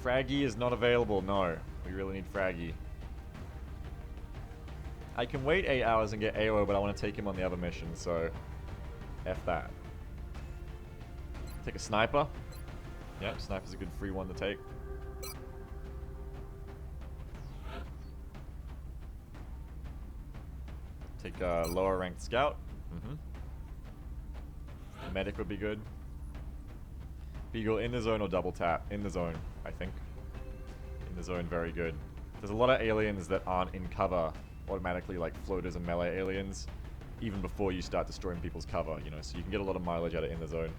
Fraggy is not available, no. We really need Fraggy. I can wait 8 hours and get AO, but I want to take him on the other mission, so F that. Take a Sniper. Yep, Sniper's a good free one to take. Take a lower ranked scout. Medic would be good. Beagle in the zone or double tap? In the zone, I think. In the zone, very good. There's a lot of aliens that aren't in cover automatically, like floaters and melee aliens, even before you start destroying people's cover, you know, so you can get a lot of mileage out of in the zone.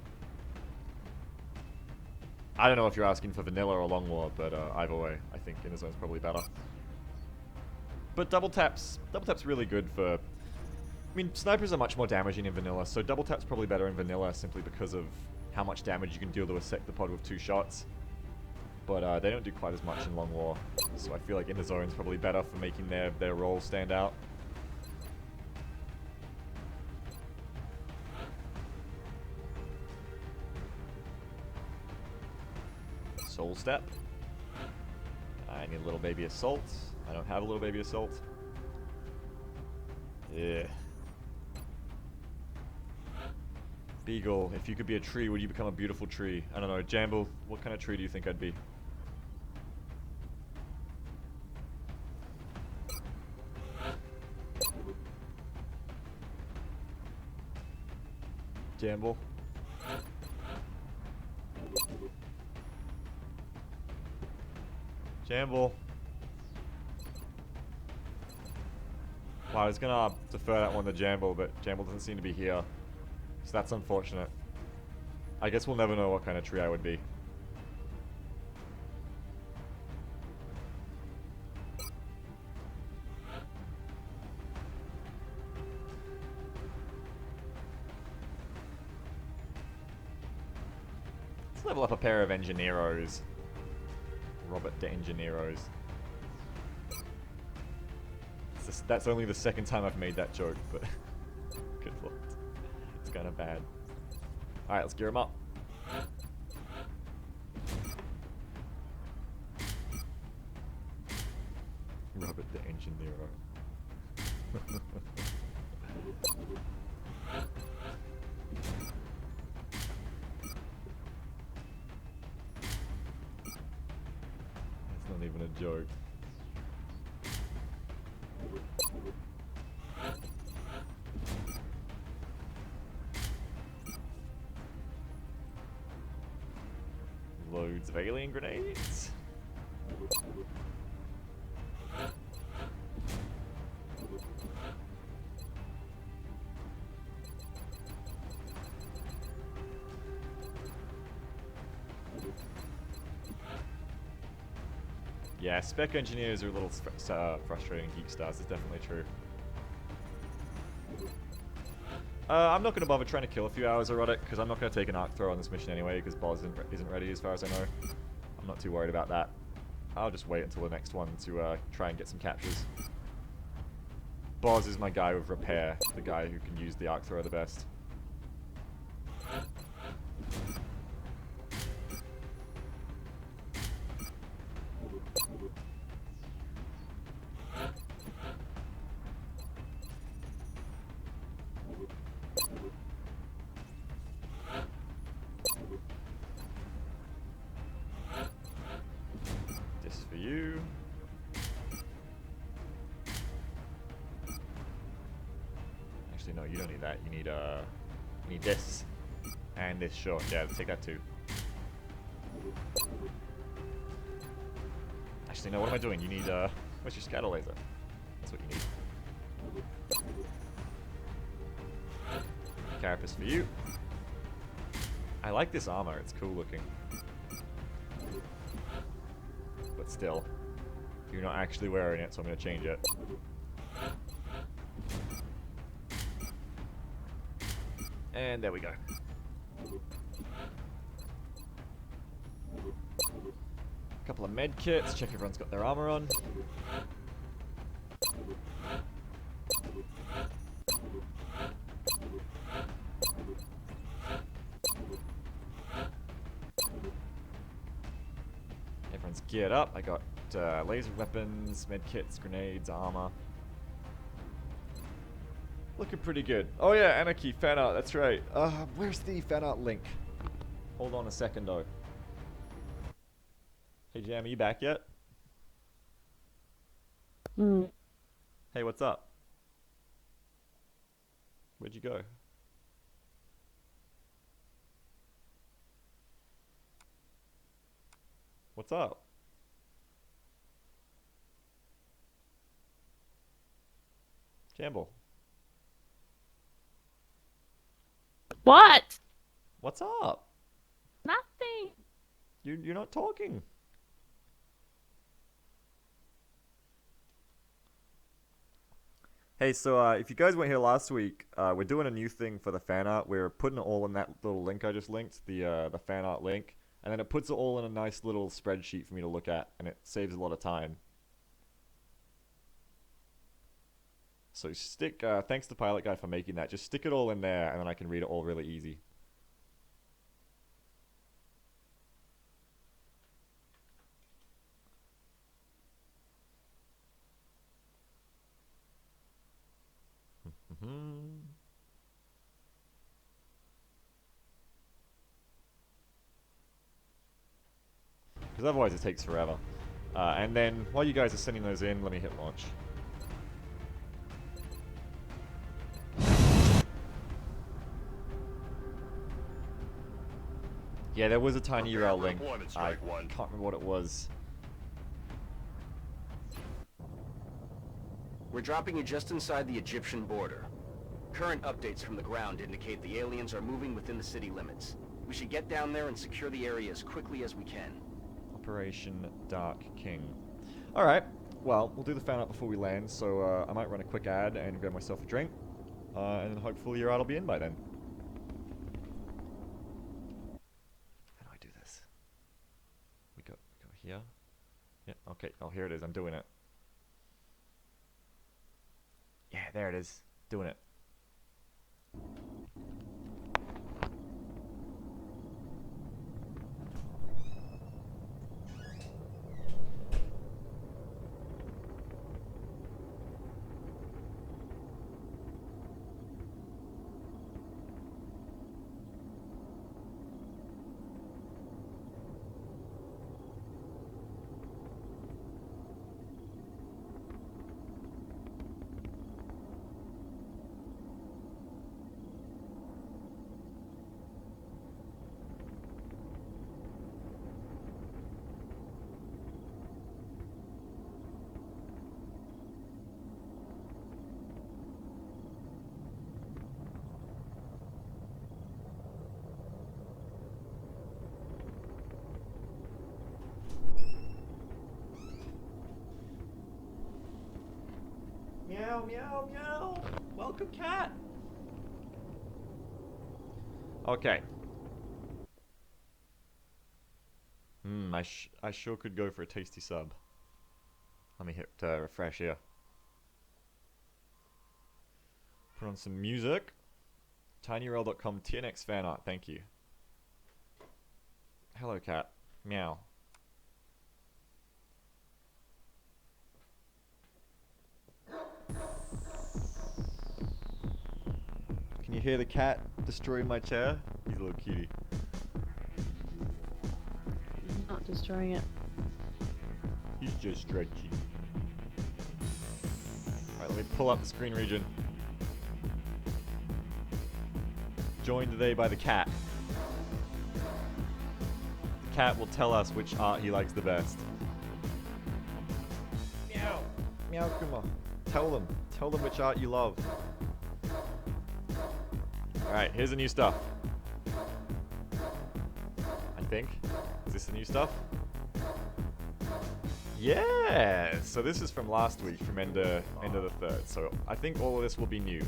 I don't know if you're asking for vanilla or long war, but either way, I think in the zone's probably better. But double tap's really good for... I mean, snipers are much more damaging in vanilla, so double tap's probably better in vanilla simply because of how much damage you can deal to a sectopod with 2 shots. But they don't do quite as much in long war, so I feel like in the zone's probably better for making their role stand out. Soul Step. I need a little baby assault. I don't have a little baby assault. Yeah. Beagle, if you could be a tree, would you become a beautiful tree? I don't know. Jamble, what kind of tree do you think I'd be? Jamble? Jamble. Wow, I was gonna defer that one to Jamble, but Jamble doesn't seem to be here. So that's unfortunate. I guess we'll never know what kind of tree I would be. Let's level up a pair of Engineeros. Robert de Engineeros. That's only the second time I've made that joke, but good lord. It's kind of bad. Alright, let's gear him up. Robert the Engineero. That's not even a joke. loads of alien grenades. Yeah, spec engineers are a little frustrating geek stars, it's definitely true. I'm not going to bother trying to kill a few hours erotic, because I'm not going to take an arc throw on this mission anyway, because Boz isn't ready as far as I know. I'm not too worried about that. I'll just wait until the next one to try and get some captures. Boz is my guy with repair, the guy who can use the arc throw the best. This for you. Actually, no, you don't need that. You need this. And this, sure. Yeah, take that too. Actually, no, what am I doing? You need, what's your scatter laser? That's what you need. Carapace for you. I like this armor, it's cool looking. But still, you're not actually wearing it, so I'm gonna change it. And there we go. Couple of med kits, check everyone's got their armor on. Everyone's geared up. I got laser weapons, med kits, grenades, armor. Looking pretty good. Oh yeah, Anarchy, fan art, that's right. Where's the fan art link? Hold on a second though. Hey Jam, are you back yet? Hey, what's up? Where'd you go? What's up? Campbell. What? What's up? Nothing. You're not talking. Hey, so if you guys weren't here last week, we're doing a new thing for the fan art. We're putting it all in that little link I just linked, the fan art link, and then it puts it all in a nice little spreadsheet for me to look at, and it saves a lot of time. So stick, thanks to Pilot Guy for making that. Just stick it all in there, and then I can read it all really easy. Because otherwise it takes forever. And then, while you guys are sending those in, let me hit launch. Yeah, there was a tiny URL link. I can't remember what it was. We're dropping you just inside the Egyptian border. Current updates from the ground indicate the aliens are moving within the city limits. We should get down there and secure the area as quickly as we can. Operation Dark King. Alright, well, we'll do the fan art before we land, so I might run a quick ad and grab myself a drink. And then hopefully your ad will be in by then. How do I do this? We go here? Yeah, okay. Oh, here it is. I'm doing it. Yeah, there it is. Doing it. Meow, meow, meow. Welcome, cat. Okay. I sure could go for a tasty sub. Let me hit refresh here. Put on some music. TinyRail.com TNX fan art, thank you. Hello, cat. Meow. Can you hear the cat destroying my chair? He's a little cutie. Not destroying it. He's just stretchy. Alright, let me pull up the screen region. Joined today by the cat. The cat will tell us which art he likes the best. Meow! Meow, come on. Tell them. Tell them which art you love. Alright, here's the new stuff. I think. Is this the new stuff? Yeah! So this is from last week, from end of the 3rd. So I think all of this will be new. Is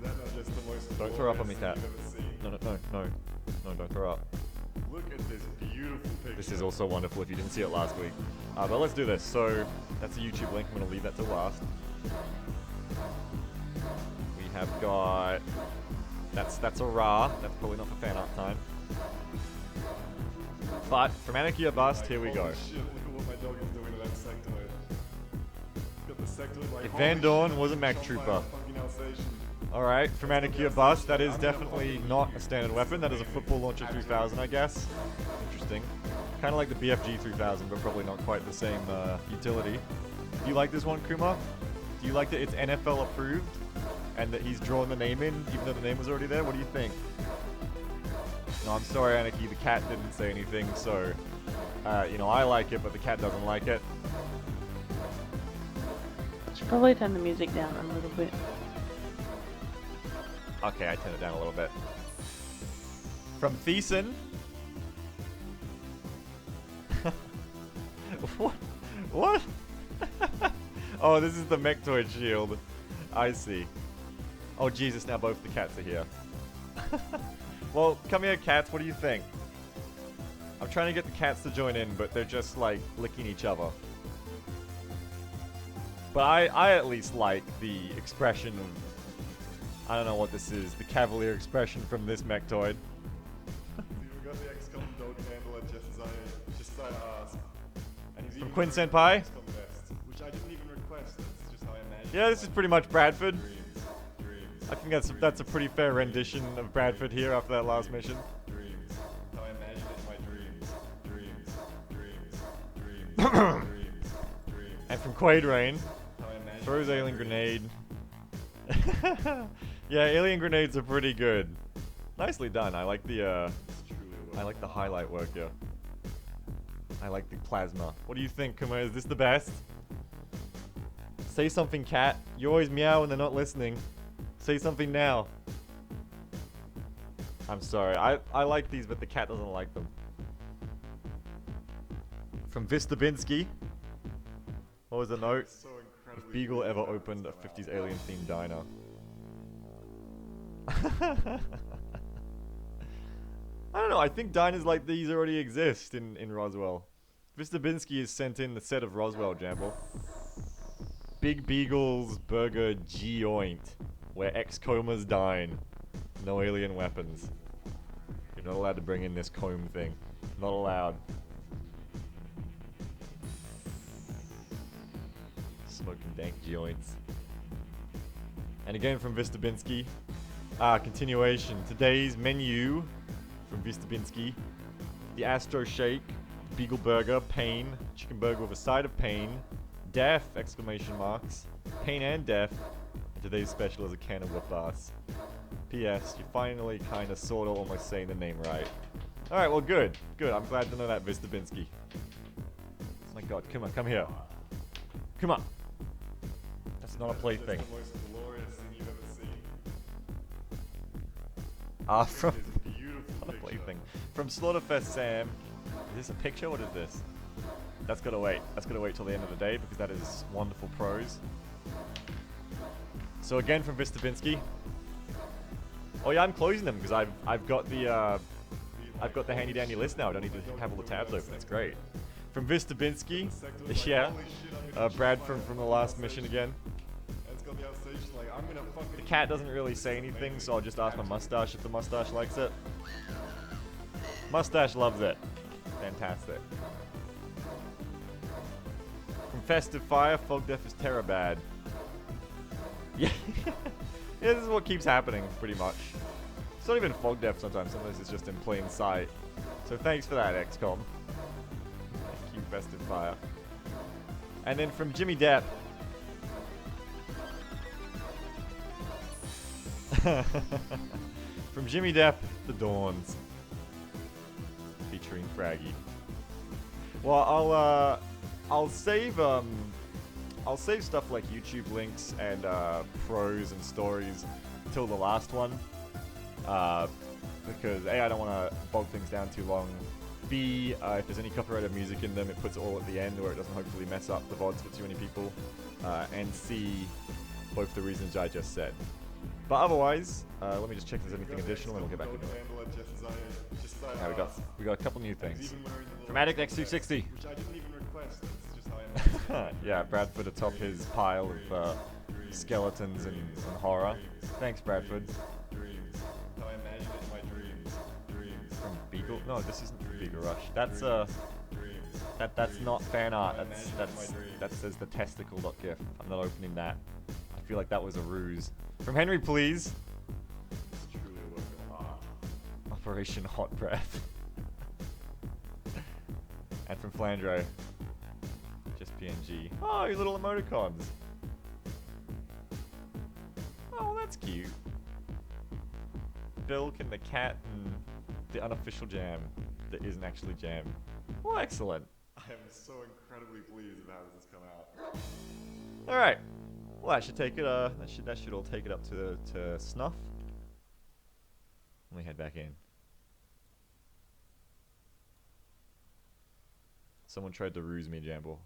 that not just the most Don't throw up on me, cat. you've ever seen? No, don't throw up. Look at this beautiful picture. This is also wonderful if you didn't see it last week. But let's do this. So that's a YouTube link. I'm going to leave that till last. We have got... That's a Ra. That's probably not for fan art time. But from Anarchy or Bust, here we go. Holy shit, look at what my dog is doing to that sectoid. Got the sectoid like, If Van holy Dorn shit, was a mech shot by trooper. fucking Alsatian. Alright, from Anarchy or Bust, that is definitely not a standard weapon. That is a football launcher 3000, I guess. Interesting. Kind of like the BFG 3000, but probably not quite the same utility. Do you like this one, Kuma? Do you like that it's NFL approved? And that he's drawn the name in, even though the name was already there? What do you think? No, I'm sorry, Anarchy. The cat didn't say anything, so... you know, I like it, but the cat doesn't like it. Should probably turn the music down a little bit. Okay, I turned it down a little bit. From Thiessen. What? What? Oh, this is the Mechtoid shield. I see. Oh, Jesus, now both the cats are here. Well, come here, cats. What do you think? I'm trying to get the cats to join in, but they're just, like, licking each other. But I at least like the expression of... I don't know what this is. The cavalier expression from this Mechtoid. We got the XCOM dog handler just as I asked. And he's From even Quinn wearing Senpai? XCOM vest, which I didn't even request. That's just how I imagined. Yeah, this is pretty much Bradford. Dreams. I think that's a pretty fair rendition of Bradford here after that last mission. Dreams. How I imagined it in my dreams. Dreams. And from Quaid Rain, How I imagined throws it in my alien dreams. grenade. Yeah, alien grenades are pretty good. Nicely done. I like the It's truly I like the highlight work here. I like the plasma. What do you think, Kuma? Is this the best? Say something, cat. You always meow when they're not listening. Say something now. I'm sorry. I like these, but the cat doesn't like them. From Vistabinsky. What was the note? So If incredibly Beagle ever beautiful. opened a 50s alien-themed diner. I don't know, I think diners like these already exist in Roswell. Vistabinsky has sent in the set of Roswell, Jamble. Big Beagle's Burger Joint, where ex-comas dine. No alien weapons. You're not allowed to bring in this comb thing. Not allowed. Smoking dank joints. And again from Vistabinsky. Continuation. Today's menu from Vistabinsky. The Astro Shake, Beagle Burger, Pain, Chicken Burger with a side of pain, Death, exclamation marks, Pain and Death, and today's special is a can of whip ass. P.S. You finally kinda sorta almost saying the name right. Alright, well good. Good, I'm glad to know that, Vistabinsky. Oh my god, come on, come here. Come on. That's not a plaything. That's the most glorious thing you've ever seen. From It's a beautiful not a picture. plaything. From Slaughterfest Sam. Is this a picture? What is this? That's gotta wait. That's gotta wait till the end of the day because that is wonderful prose. So again from Vistabinsky. Oh yeah, I'm closing them because I've got the handy dandy list now. I don't need to have all the tabs open. It's great. From Vistabinsky, yeah. Brad from the last mission again. The cat doesn't really say anything, so I'll just ask my mustache if the mustache likes it. Mustache loves it. Fantastic. From Festive Fire, Fog Death is terror bad. Yeah. Yeah, this is what keeps happening, pretty much. It's not even Fog Death sometimes it's just in plain sight. So thanks for that, XCOM. Thank you, Festive Fire. And then from Jimmy Depp. From Jimmy Depp, The Dawns. Featuring Fraggy. Well, I'll save stuff like YouTube links and pros and stories till the last one, because A, I don't want to bog things down too long. B, if there's any copyrighted music in them, it puts it all at the end, or it doesn't hopefully mess up the VODs for too many people. And C, both the reasons I just said. But otherwise, let me just check if there's anything additional, and we'll get back into it. Yeah, we got a couple new things. From Addict X260. Which I didn't even request. It's just how I Yeah, Bradford atop his pile of skeletons and horror. Thanks, Bradford. Dreams. How I imagine it in my dreams. Dreams. From Beagle? No, this isn't Beagle Rush. That's that's not fan art. That says the testicle.gif. I'm not opening that. I feel like that was a ruse. From Henry, please. It's truly a work of art. Operation Hot Breath. And from Flandro, just PNG. Oh, your little emoticons. Oh, that's cute. Bilk and the cat and the unofficial jam that isn't actually jam. Well, excellent. I am so incredibly pleased with how this has come out. All right. Well, that should take it. That should all take it up to snuff. Let me head back in. Someone tried to ruse me, Jamble.